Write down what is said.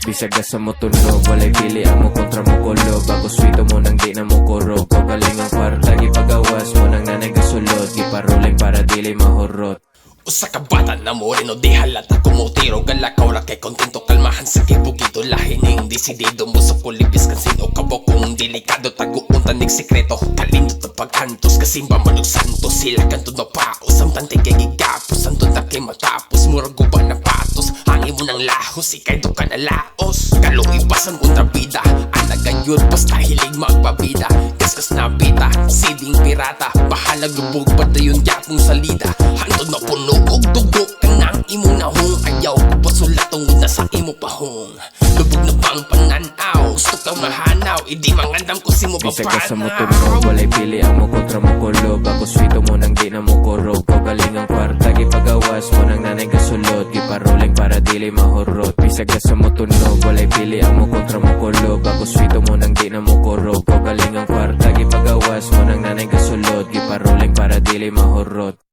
Bisag ka sa mo tunog, walay pili ang mo kontra mo kulo. Bago swito mo nang di na mo kurog. Kagaling ang kwarta, gipagawas mo nang nanay gasulod. Giparuling para dili mahurot. Usa ka bata na mo rin o di halata kumutiro. Galakaw ra kay kontento kalmahan sa kibugito. Lahining desidido mo sa kulibis kan sino kabokong delikado. Taguuntan nig sekreto kalindot na paghantos. Kasimba manug santos sila kanto na paos. Ang tantay kay gigapos ang tunta kay matapos. Murag guba na patos hangin mo ng lahos. Ikay do ka na laos. Kaluoy pasan unta bida anagayod basta hilig magpabida. Kaskas na bita siding pirata. Bahalag lubog padayon yapong salida. Hantod na puno og dugo kang nang imo na hong. Ayaw ko pa sulatong na sa imo pahong. Lubog na pang pananaw. Gusto kang mahanaw. Idi mangandam ko si mo Bisag ka sa mo papanaw. tunog, walay pili ang mo kontra mo kulo. Bago swito mo nang di na mo kurog. Kagaling ang kwarta, gipagawas mo nang nanay gasulod. Giparuling para dili mahurot. Bisag ka sa mo tunog, walay pili ang mo kontra mo kulo. Bago swito mo nang di na mo kurog. Kagaling ang kwarta, gipagawas mo nang nanay gasulod. Giparuling para dili mahurot.